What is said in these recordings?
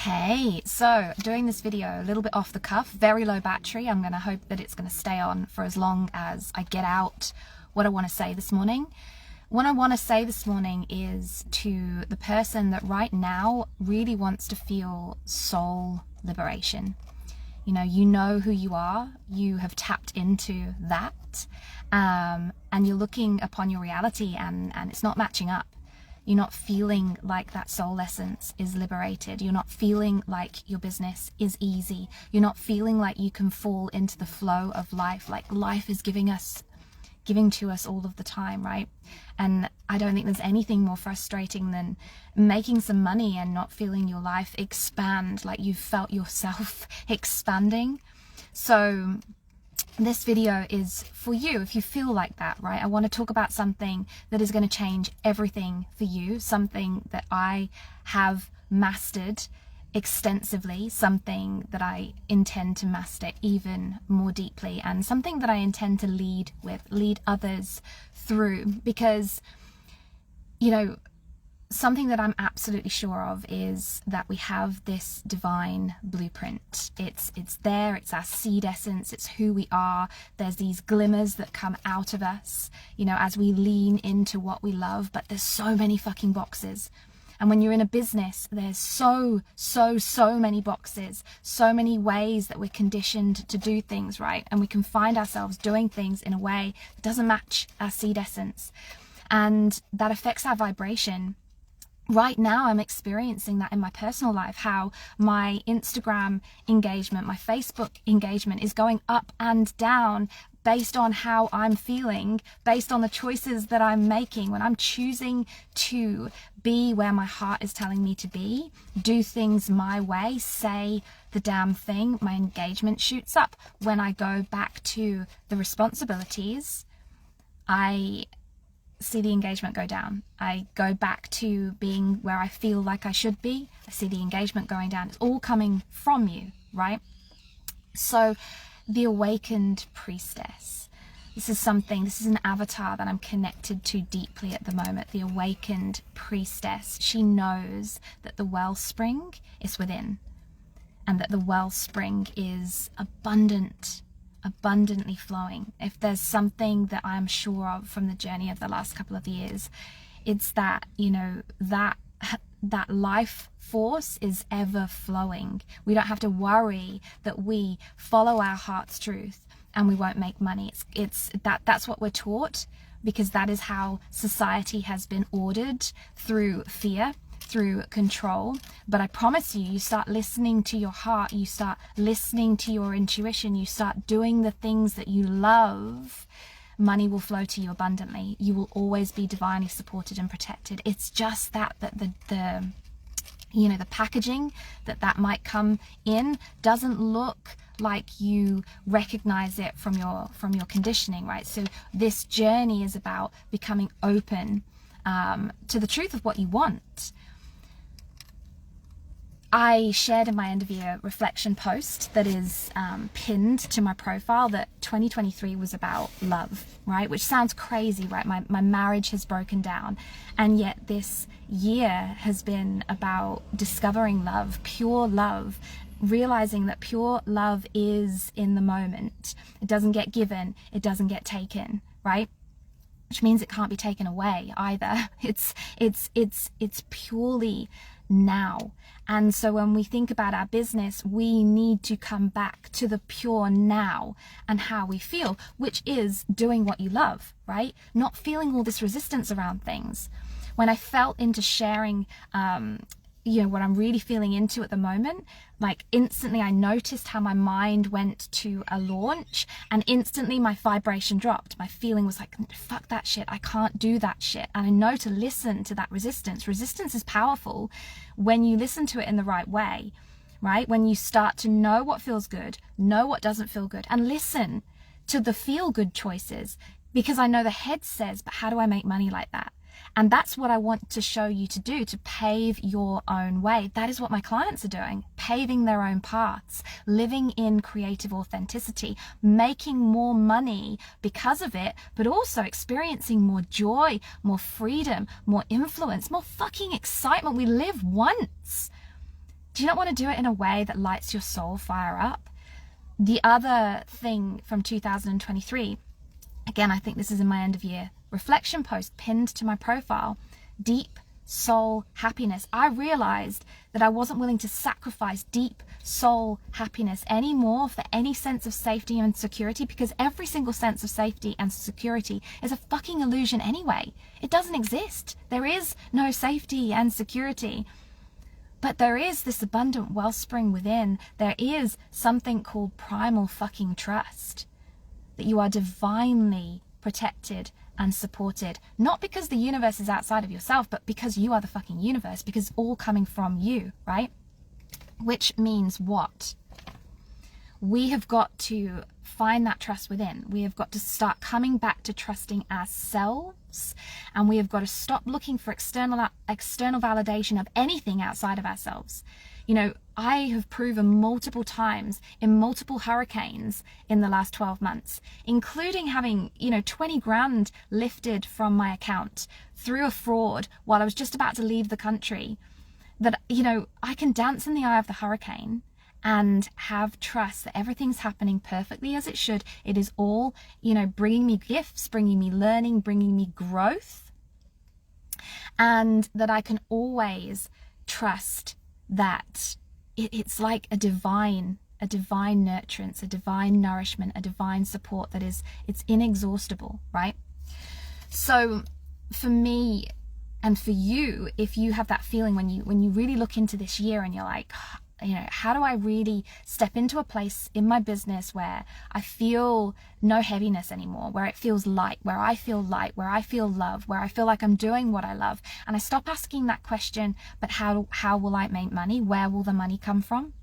Hey, so doing this video a little bit off the cuff, very low battery. I'm going to hope that it's going to stay on for as long as I get out what I want to say this morning. What I want to say this morning is to the person that right now really wants to feel soul liberation. You know who you are, you have tapped into that, and you're looking upon your reality and it's not matching up. You're not feeling like that soul essence is liberated. You're not feeling like your business is easy. You're not feeling like you can fall into the flow of life, like life is giving to us all of the time, right? And I don't think there's anything more frustrating than making some money and not feeling your life expand like you've felt yourself expanding. So this video is for you if you feel like that, right? I want to talk about something that is going to change everything for you, something that I have mastered extensively, something that I intend to master even more deeply, and something that I intend to lead others through, because something that I'm absolutely sure of is that we have this divine blueprint. It's there, it's our seed essence, it's who we are. There's these glimmers that come out of us, as we lean into what we love, but there's so many fucking boxes. And when you're in a business, there's so many boxes, so many ways that we're conditioned to do things, right? And we can find ourselves doing things in a way that doesn't match our seed essence. And that affects our vibration. Right now, I'm experiencing that in my personal life, how my Instagram engagement, my Facebook engagement is going up and down based on how I'm feeling, based on the choices that I'm making. When I'm choosing to be where my heart is telling me to be, do things my way, say the damn thing, my engagement shoots up. When I go back to the responsibilities, I see the engagement go down. I go back to being where I feel like I should be. I see the engagement going down. It's all coming from you, right? So the awakened priestess, this is an avatar that I'm connected to deeply at the moment. The awakened priestess, she knows that the wellspring is within, and that the wellspring is abundantly flowing. If there's something that I'm sure of from the journey of the last couple of years, it's that that life force is ever flowing. We don't have to worry that we follow our heart's truth and we won't make money. That's what we're taught, because that is how society has been ordered, through fear, through control. But I promise you, you start listening to your heart, you start listening to your intuition, you start doing the things that you love, money will flow to you abundantly. You will always be divinely supported and protected. It's just that the packaging that might come in doesn't look like you recognize it from your conditioning, right? So this journey is about becoming open to the truth of what you want. I shared in my end of year reflection post that is pinned to my profile that 2023 was about love, right? Which sounds crazy, right? My marriage has broken down, and yet this year has been about discovering love, pure love, realizing that pure love is in the moment. It doesn't get given, it doesn't get taken, right? Which means it can't be taken away either. It's purely now. And so when we think about our business, we need to come back to the pure now and how we feel, which is doing what you love, right? Not feeling all this resistance around things. When I felt into sharing what I'm really feeling into at the moment, like instantly I noticed how my mind went to a launch, and instantly my vibration dropped. My feeling was like, fuck that shit, I can't do that shit. And I know to listen to that resistance. Resistance is powerful when you listen to it in the right way, right? When you start to know what feels good, know what doesn't feel good, and listen to the feel good choices, because I know the head says, but how do I make money like that? And that's what I want to show you to do, to pave your own way. That is what my clients are doing, paving their own paths, living in creative authenticity, making more money because of it, but also experiencing more joy, more freedom, more influence, more fucking excitement. We live once. Do you not want to do it in a way that lights your soul fire up? The other thing from 2023, again, I think this is in my end of year reflection post pinned to my profile, deep soul happiness. I realized that I wasn't willing to sacrifice deep soul happiness anymore for any sense of safety and security, because every single sense of safety and security is a fucking illusion anyway. It doesn't exist. There is no safety and security. But there is this abundant wellspring within. There is something called primal fucking trust, that you are divinely protected and supported, not because the universe is outside of yourself, but because you are the fucking universe, because it's all coming from you, right? Which means what? We have got to find that trust within. We have got to start coming back to trusting ourselves, and we have got to stop looking for external validation of anything outside of ourselves. You know, I have proven multiple times in multiple hurricanes in the last 12 months, including having, 20 grand lifted from my account through a fraud while I was just about to leave the country, that, I can dance in the eye of the hurricane and have trust that everything's happening perfectly as it should. It is all, bringing me gifts, bringing me learning, bringing me growth, and that I can always trust that it's like a divine nurturance, a divine nourishment, a divine support that it's inexhaustible, right? So for me and for you, if you have that feeling when you really look into this year and you're like, how do I really step into a place in my business where I feel no heaviness anymore, where it feels light, where I feel love, where I feel like I'm doing what I love? And I stop asking that question, but how will I make money? Where will the money come from?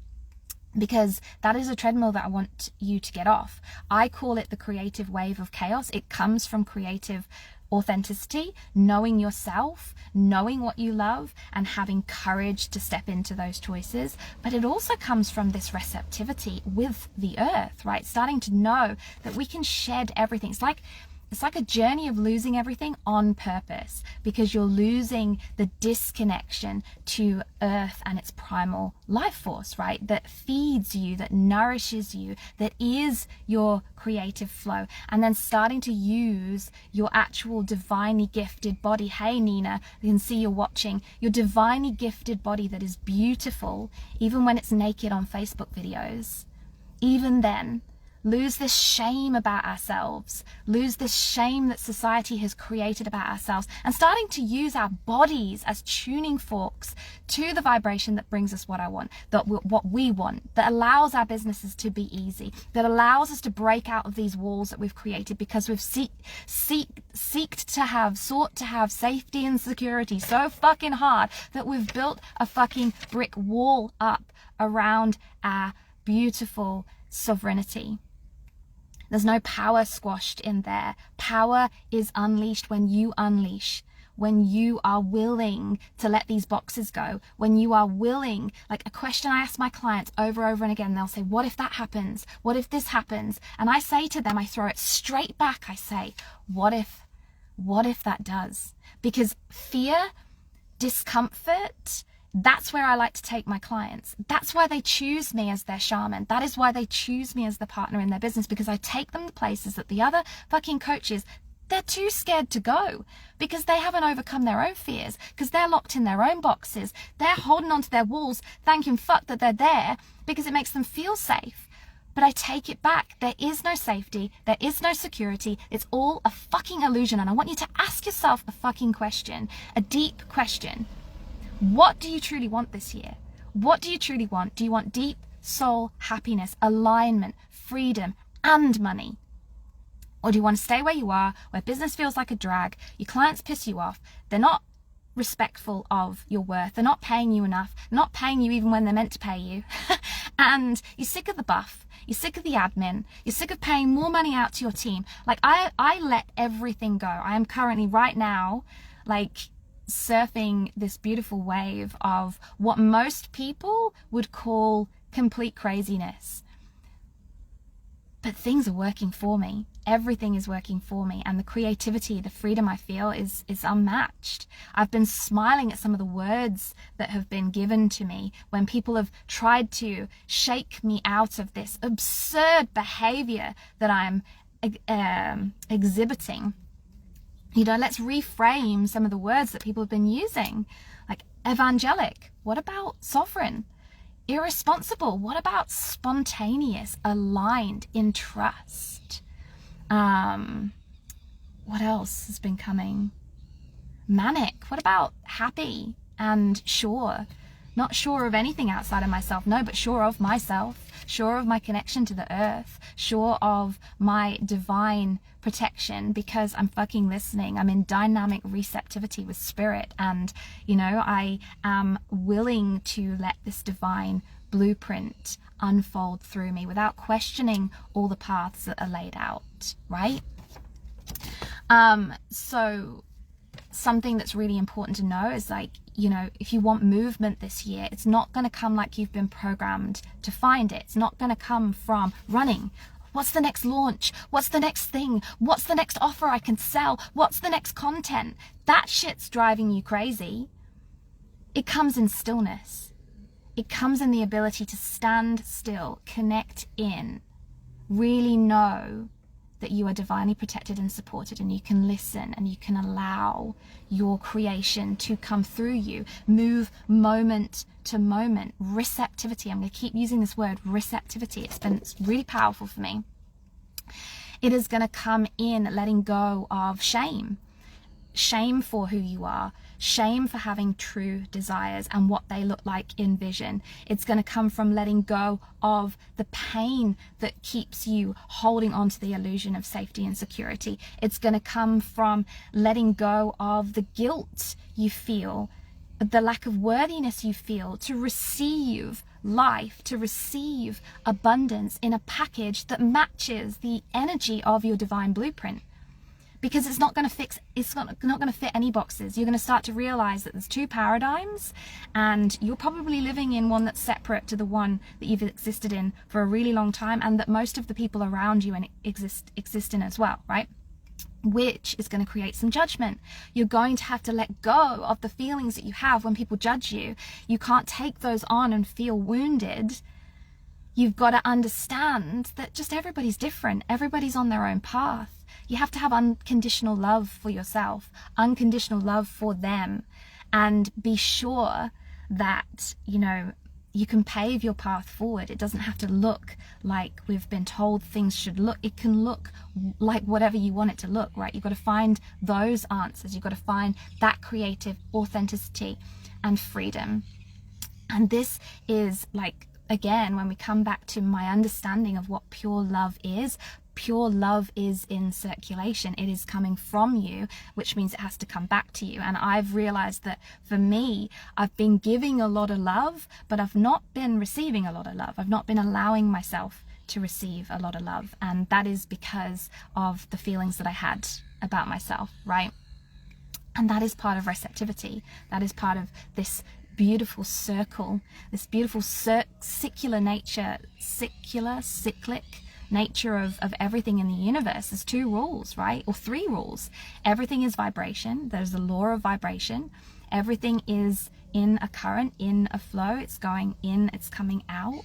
Because that is a treadmill that I want you to get off. I call it the creative wave of chaos. It comes from creative authenticity, knowing yourself, knowing what you love, and having courage to step into those choices. But it also comes from this receptivity with the earth, right? Starting to know that we can shed everything. It's like a journey of losing everything on purpose, because you're losing the disconnection to earth and its primal life force, right? That feeds you, that nourishes you, that is your creative flow. And then starting to use your actual divinely gifted body. Hey, Nina, you can see you're watching. Your divinely gifted body that is beautiful, even when it's naked on Facebook videos. Even then, lose this shame about ourselves, lose this shame that society has created about ourselves, and starting to use our bodies as tuning forks to the vibration that brings us what we want, that allows our businesses to be easy, that allows us to break out of these walls that we've created because we've sought to have safety and security so fucking hard that we've built a fucking brick wall up around our beautiful sovereignty. There's no power squashed in there. Power is unleashed when you unleash, when you are willing to let these boxes go, when you are willing. Like a question I ask my clients over and again, they'll say, what if that happens? What if this happens? And I say to them, I throw it straight back. I say, what if that does? Because fear, discomfort, that's where I like to take my clients. That's why they choose me as their shaman. That is why they choose me as the partner in their business, because I take them to places that the other fucking coaches, they're too scared to go, because they haven't overcome their own fears, because they're locked in their own boxes. They're holding onto their walls, thanking fuck that they're there, because it makes them feel safe. But I take it back. There is no safety. There is no security. It's all a fucking illusion. And I want you to ask yourself a fucking question, a deep question. What do you truly want this year? What do you truly want? Do you want deep soul happiness, alignment, freedom, and money? Or do you want to stay where you are, where business feels like a drag, your clients piss you off, they're not respectful of your worth, they're not paying you enough, not paying you even when they're meant to pay you, and you're sick of the buff, you're sick of the admin, you're sick of paying more money out to your team? Like I let everything go. I am currently right now surfing this beautiful wave of what most people would call complete craziness. But things are working for me. everything is working for me, and the creativity, the freedom I feel is unmatched. I've been smiling at some of the words that have been given to me when people have tried to shake me out of this absurd behavior that I'm exhibiting. You know, let's reframe some of the words that people have been using, like evangelic. What about sovereign? Irresponsible. What about spontaneous, aligned, in trust? What else has been coming? Manic. What about happy and sure? Not sure of anything outside of myself, no, but sure of myself, sure of my connection to the earth, sure of my divine protection, because I'm fucking listening. I'm in dynamic receptivity with spirit, and, you know, I am willing to let this divine blueprint unfold through me without questioning all the paths that are laid out, right? So something that's really important to know is, like, you know, if you want movement this year, it's not going to come like you've been programmed to find it. It's not going to come from running. What's the next launch? What's the next thing? What's the next offer I can sell? What's the next content? That shit's driving you crazy. It comes in stillness. It comes in the ability to stand still, connect in, really know that you are divinely protected and supported, and you can listen and you can allow your creation to come through you, move moment to moment. Receptivity. I'm going to keep using this word, receptivity. It's really powerful for me. It is going to come in letting go of shame. Shame for who you are, shame for having true desires and what they look like in vision. It's going to come from letting go of the pain that keeps you holding on to the illusion of safety and security. It's going to come from letting go of the guilt you feel, the lack of worthiness you feel to receive life, to receive abundance in a package that matches the energy of your divine blueprint. Because it's not going to fit any boxes. You're going to start to realize that there's two paradigms, and you're probably living in one that's separate to the one that you've existed in for a really long time, and that most of the people around you exist in as well, right? Which is going to create some judgment. You're going to have to let go of the feelings that you have when people judge you. You can't take those on and feel wounded. You've got to understand that just everybody's different. Everybody's on their own path. You have to have unconditional love for yourself, unconditional love for them, and be sure that, you know, you can pave your path forward. It doesn't have to look like we've been told things should look. It can look like whatever you want it to look, right? You've got to find those answers. You've got to find that creative authenticity and freedom. And this is, like, again, when we come back to my understanding of what pure love is in circulation. It is coming from you, which means it has to come back to you. And I've realized that for me, I've been giving a lot of love, but I've not been receiving a lot of love. I've not been allowing myself to receive a lot of love. And that is because of the feelings that I had about myself, right? And that is part of receptivity. That is part of this beautiful circle, this beautiful cyclic nature of everything in the universe. There's two rules, right? Or three rules. Everything is vibration. There's the law of vibration. Everything is in a current, in a flow. It's going in, it's coming out.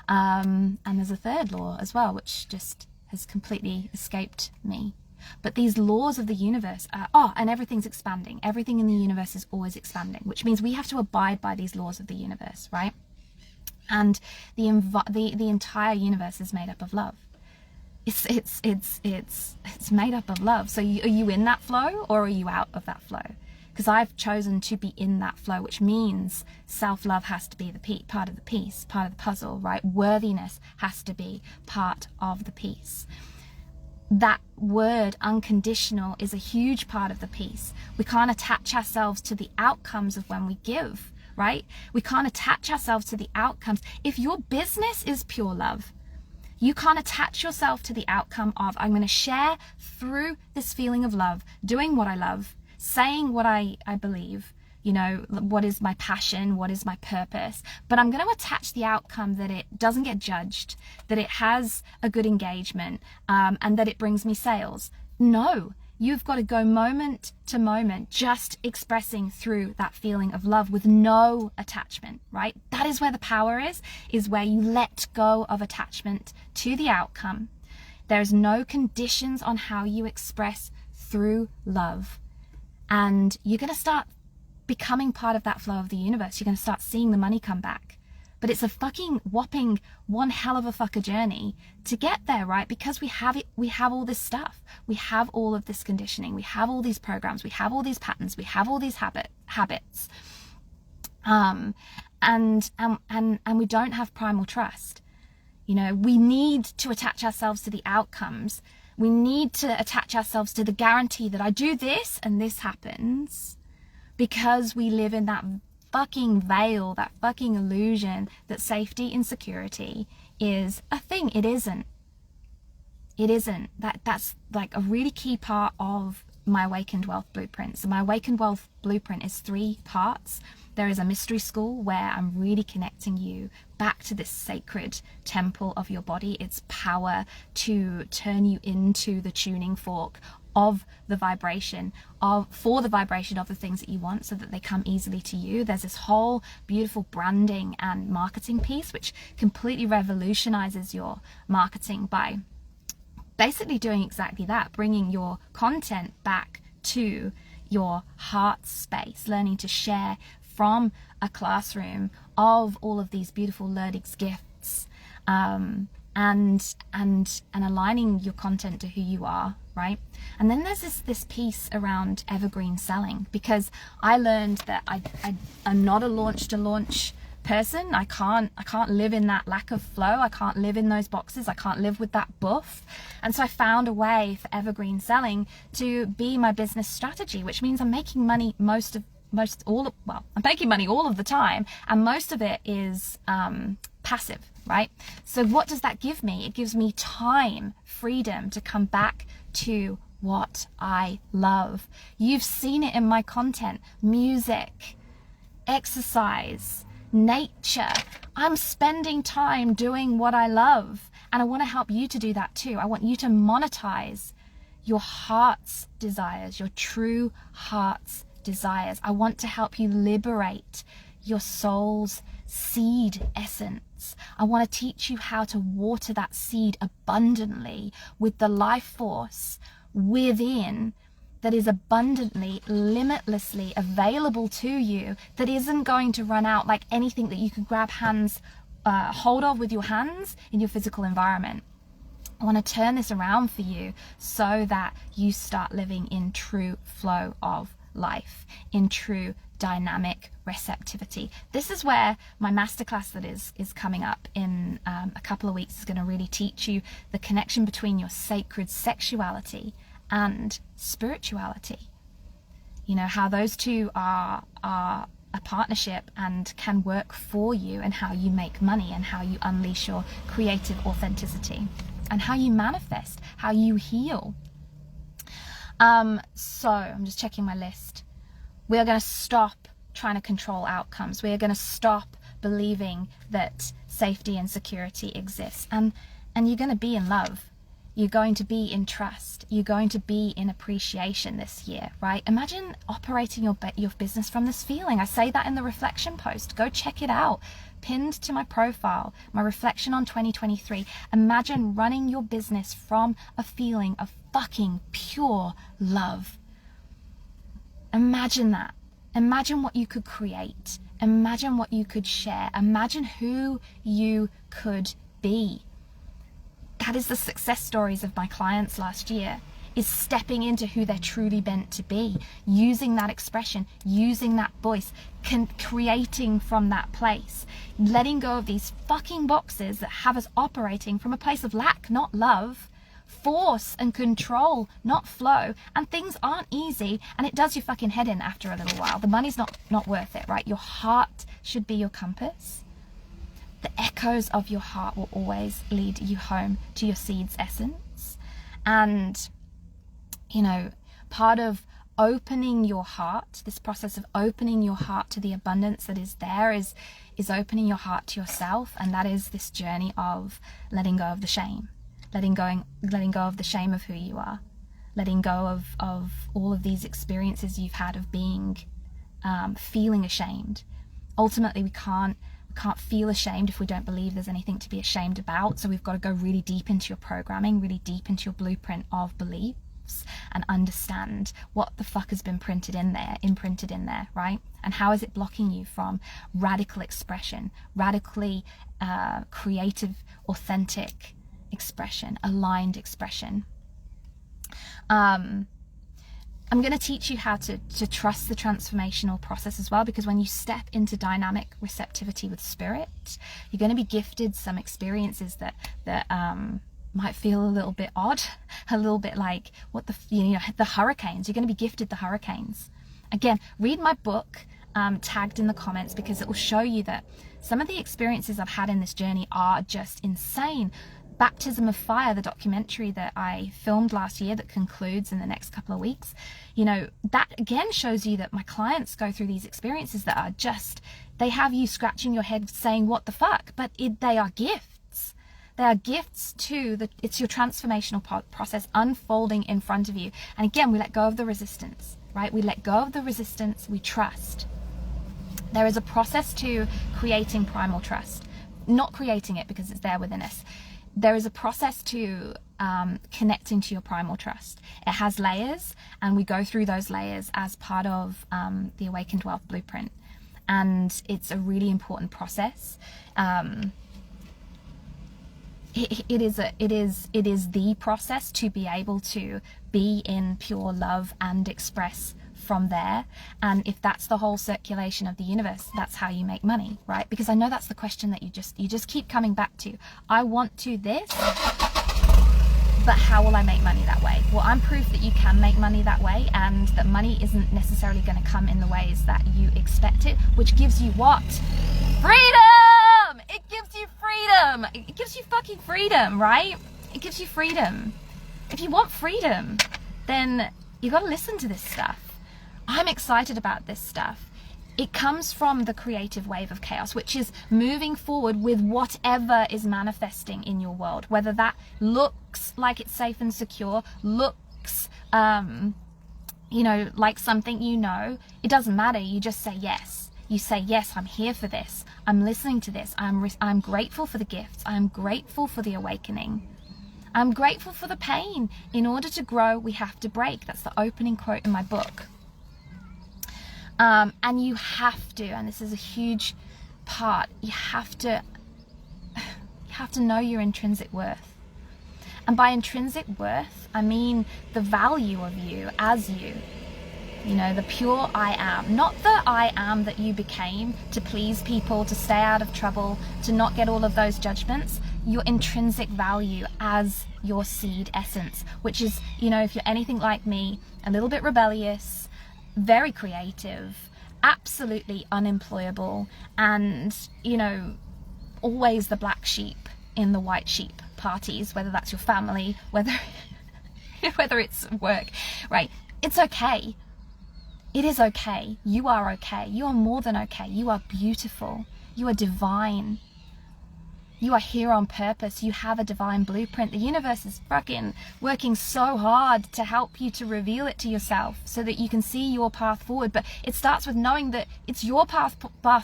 And there's a third law as well, which just has completely escaped me. But these laws of the universe are, and everything's expanding. Everything in the universe is always expanding, which means we have to abide by these laws of the universe, right? And the entire universe is made up of love. It's made up of love. So are you in that flow, or are you out of that flow? Because I've chosen to be in that flow, which means self-love has to be the part of the piece, part of the puzzle, right? Worthiness has to be part of the piece. That word unconditional is a huge part of the piece. We can't attach ourselves to the outcomes of when we give, right? We can't attach ourselves to the outcomes. If your business is pure love, you can't attach yourself to the outcome of, I'm going to share through this feeling of love, doing what I love, saying what I believe, you know, what is my passion, what is my purpose, but I'm going to attach the outcome that it doesn't get judged, that it has a good engagement, and that it brings me sales. No, you've got to go moment to moment, just expressing through that feeling of love with no attachment, right? That is where the power is where you let go of attachment to the outcome. There's no conditions on how you express through love. And you're going to start becoming part of that flow of the universe. You're going to start seeing the money come back. But it's a fucking whopping one hell of a fucker journey to get there, right? Because we have it, we have all this stuff. We have all of this conditioning. We have all these programs. We have all these patterns. We have all these habits. And we don't have primal trust. You know, we need to attach ourselves to the outcomes. We need to attach ourselves to the guarantee that I do this and this happens, because we live in that fucking veil, that fucking illusion that safety and security is a thing. It isn't. It isn't. That's like a really key part of my Awakened Wealth Blueprint. So my Awakened Wealth Blueprint is 3 parts. There is a mystery school where I'm really connecting you back to this sacred temple of your body, its power to turn you into the tuning fork of the vibration for the vibration of the things that you want, so that they come easily to you. There's this whole beautiful branding and marketing piece which completely revolutionizes your marketing by basically doing exactly that, bringing your content back to your heart space, learning to share from a classroom of all of these beautiful learning's gifts, and aligning your content to who you are, right? And then there's this piece around evergreen selling, because I learned that I'm not a launch to launch person. I can't live in that lack of flow. I can't live in those boxes. I can't live with that buff. And so I found a way for evergreen selling to be my business strategy, which means I'm making money I'm making money all of the time, and most of it is passive, right? So what does that give me? It gives me time, freedom to come back to what I love. You've seen it in my content: music, exercise, nature. I'm spending time doing what I love, and I want to help you to do that too. I want you to monetize your heart's desires, your true heart's desires. I want to help you liberate your soul's seed essence. I want to teach you how to water that seed abundantly with the life force within that is abundantly, limitlessly available to you, that isn't going to run out like anything that you can grab hold of with your hands in your physical environment. I want to turn this around for you so that you start living in true flow of life, in true dynamic receptivity. This is where my masterclass that is coming up in a couple of weeks is going to really teach you the connection between your sacred sexuality and spirituality. You know, how those two are a partnership and can work for you, and how you make money, and how you unleash your creative authenticity, and how you manifest, how you heal. So I'm just checking my list. We are going to stop trying to control outcomes. We are going to stop believing that safety and security exists. And you're going to be in love. You're going to be in trust. You're going to be in appreciation this year, right? Imagine operating your business from this feeling. I say that in the reflection post. Go check it out. Pinned to my profile, my reflection on 2023. Imagine running your business from a feeling of fucking pure love. Imagine that. Imagine what you could create. Imagine what you could share. Imagine who you could be. That is the success stories of my clients last year, is stepping into who they're truly meant to be, using that expression, using that voice, creating from that place, letting go of these fucking boxes that have us operating from a place of lack, not love, force and control, not flow. And things aren't easy, and it does your fucking head in after a little while. The money's not worth it, right? Your heart should be your compass. The echoes of your heart will always lead you home to your seed's essence. And, you know, part of opening your heart, this process of opening your heart to the abundance that is there, is opening your heart to yourself. And that is this journey of letting go of the shame, letting go of the shame of who you are, letting go of all of these experiences you've had of being feeling ashamed. Ultimately, we can't feel ashamed if we don't believe there's anything to be ashamed about. So we've got to go really deep into your programming, really deep into your blueprint of beliefs, and understand what the fuck has been imprinted in there, right? And how is it blocking you from radical expression, radically creative, authentic expression, aligned expression. I'm going to teach you how to trust the transformational process as well, because when you step into dynamic receptivity with spirit, you're going to be gifted some experiences that might feel a little bit odd, a little bit like the hurricanes. You're going to be gifted the hurricanes. Again, read my book tagged in the comments, because it will show you that some of the experiences I've had in this journey are just insane. Baptism of Fire, the documentary that I filmed last year that concludes in the next couple of weeks, that again shows you that my clients go through these experiences that are just, they have you scratching your head saying what the fuck, but they are gifts. They are gifts it's your transformational process unfolding in front of you. And again, we let go of the resistance, right? We let go of the resistance, we trust. There is a process to creating primal trust, not creating it because it's there within us. There is a process to connecting to your primal trust. It has layers, and we go through those layers as part of the Awakened Wealth Blueprint. And it's a really important process. It is the process to be able to be in pure love and express from there. And if that's the whole circulation of the universe, that's how you make money, right? Because I know that's the question that you just keep coming back to. I want to this, but how will I make money that way? Well, I'm proof that you can make money that way, and that money isn't necessarily going to come in the ways that you expect it, which gives you what? Freedom! It gives you freedom. It gives you fucking freedom, right? It gives you freedom. If you want freedom, then you got to listen to this stuff. I'm excited about this stuff. It comes from the creative wave of chaos, which is moving forward with whatever is manifesting in your world, whether that looks like it's safe and secure, looks, like something, it doesn't matter. You just say yes. You say, yes, I'm here for this. I'm listening to this. I'm grateful for the gifts. I'm grateful for the awakening. I'm grateful for the pain. In order to grow, we have to break. That's the opening quote in my book. And you have to, and this is a huge part, you have to know your intrinsic worth. And by intrinsic worth, I mean the value of you as you. The pure I am, not the I am that you became to please people, to stay out of trouble, to not get all of those judgments. Your intrinsic value as your seed essence, which is, if you're anything like me, a little bit rebellious, very creative, absolutely unemployable, and always the black sheep in the white sheep parties, whether that's your family, whether it's work, right? It's okay. It is okay. You are okay. You are more than okay. You are beautiful. You are divine. You are here on purpose. You have a divine blueprint. The universe is fucking working so hard to help you to reveal it to yourself so that you can see your path forward. But it starts with knowing that it's your path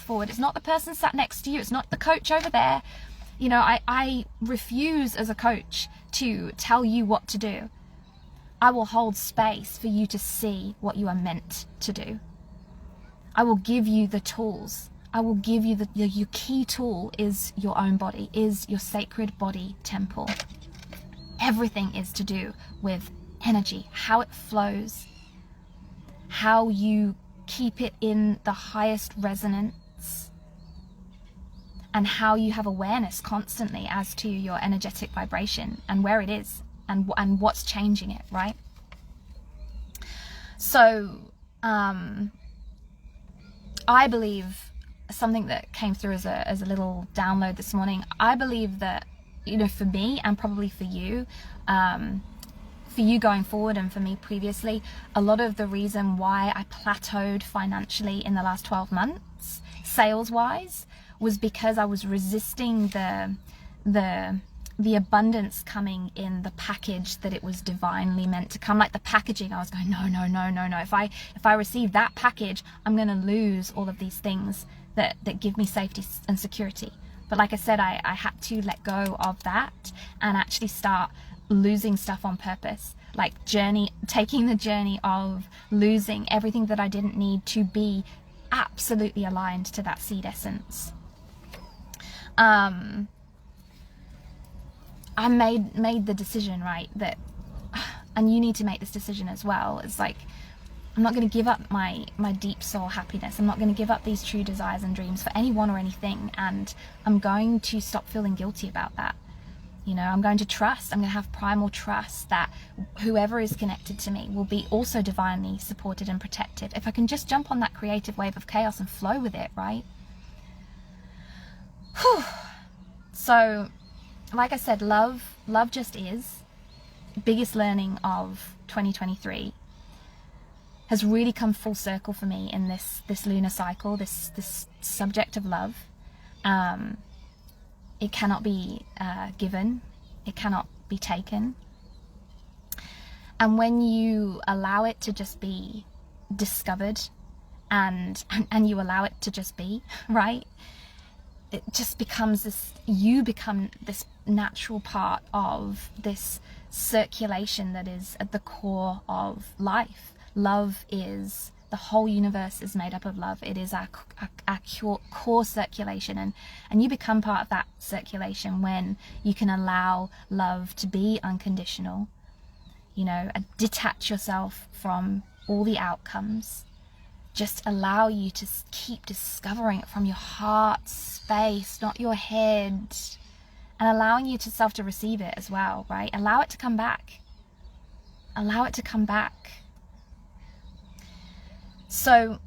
forward. It's not the person sat next to you. It's not the coach over there. I refuse as a coach to tell you what to do. I will hold space for you to see what you are meant to do. I will give you the tools. I will give you your key tool is your own body, is your sacred body temple. Everything is to do with energy, how it flows, how you keep it in the highest resonance, and how you have awareness constantly as to your energetic vibration and where it is and what's changing it, right? So, I believe something that came through as a little download this morning. I believe that, for me and probably for you, for you going forward and for me previously, a lot of the reason why I plateaued financially in the last 12 months, sales-wise, was because I was resisting the abundance coming in the package that it was divinely meant to come. Like the packaging, I was going, no, no, no, no, no. If I receive that package, I'm going to lose all of these things that give me safety and security. But like I said, I had to let go of that and actually start losing stuff on purpose. Like taking the journey of losing everything that I didn't need to be absolutely aligned to that seed essence. I made the decision, right, that, and you need to make this decision as well. It's like, I'm not going to give up my deep soul happiness. I'm not going to give up these true desires and dreams for anyone or anything. And I'm going to stop feeling guilty about that. You know, I'm going to trust. I'm going to have primal trust that whoever is connected to me will be also divinely supported and protected. If I can just jump on that creative wave of chaos and flow with it, right? Whew. So, like I said, love just is. Biggest learning of 2023 has really come full circle for me in this lunar cycle, this subject of love. It cannot be given, it cannot be taken. And when you allow it to just be discovered and you allow it to just be, right? It just becomes this, you become this natural part of this circulation that is at the core of life. Love is, the whole universe is made up of love. It is our core circulation, and you become part of that circulation when you can allow love to be unconditional, you know, detach yourself from all the outcomes. Just allow you to keep discovering it from your heart space, not your head, and allowing yourself to receive it as well, right? Allow it to come back. Allow it to come back. So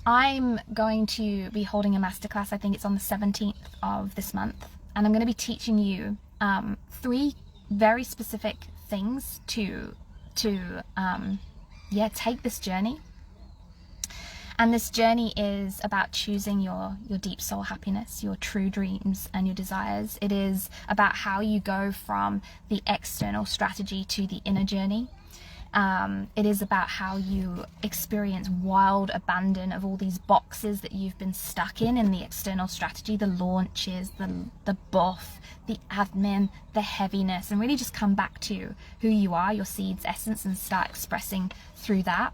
I'm going to be holding a masterclass. I think it's on the 17th of this month, and I'm going to be teaching you 3 very specific things to take this journey. And this journey is about choosing your deep soul happiness, your true dreams and your desires. It is about how you go from the external strategy to the inner journey. It is about how you experience wild abandon of all these boxes that you've been stuck in the external strategy, the launches, the buff, the admin, the heaviness, and really just come back to who you are, your seed's essence, and start expressing through that.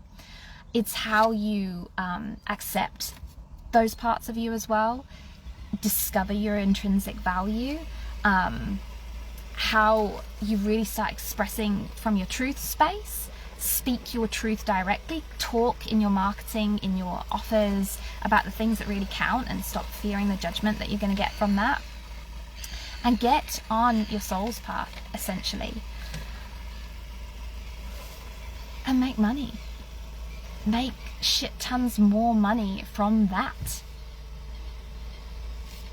It's how you accept those parts of you as well, discover your intrinsic value, how you really start expressing from your truth space, speak your truth directly, talk in your marketing, in your offers about the things that really count, and stop fearing the judgment that you're going to get from that, and get on your soul's path, essentially, and make money. Make shit tons more money from that.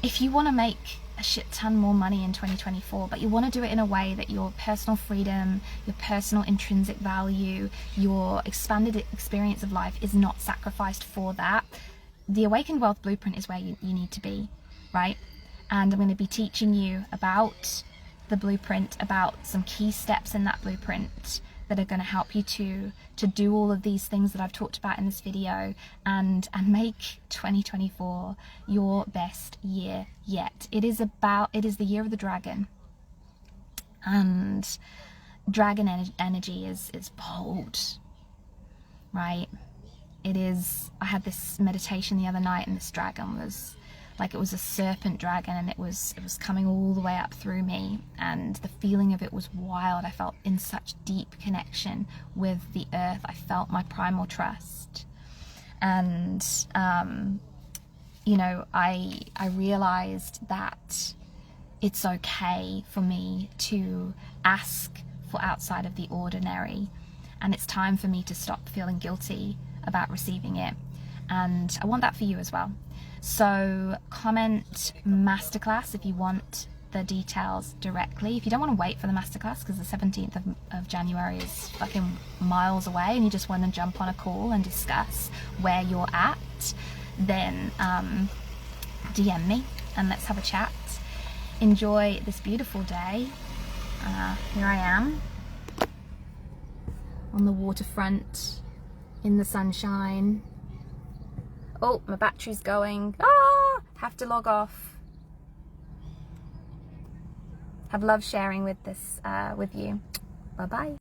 If you want to make a shit ton more money in 2024, but you want to do it in a way that your personal freedom, your personal intrinsic value, your expanded experience of life is not sacrificed for that, the Awakened Wealth Blueprint is where you need to be, right? And I'm going to be teaching you about the blueprint, about some key steps in that blueprint that are going to help you to do all of these things that I've talked about in this video, and make 2024 your best year yet. It is the year of the dragon, and dragon energy is bold, right? It is. I had this meditation the other night, and this dragon was like, it was a serpent dragon, and it was coming all the way up through me, and the feeling of it was wild. I felt in such deep connection with the earth. I felt my primal trust, and you know, I realized that it's okay for me to ask for outside of the ordinary, and it's time for me to stop feeling guilty about receiving it. And I want that for you as well. So comment masterclass if you want the details directly. If you don't want to wait for the masterclass, because the 17th of January is fucking miles away, and you just want to jump on a call and discuss where you're at, then DM me and let's have a chat. Enjoy this beautiful day. Here I am on the waterfront in the sunshine. Oh, my battery's going. Have to log off. Have loved sharing with this with you. Bye bye.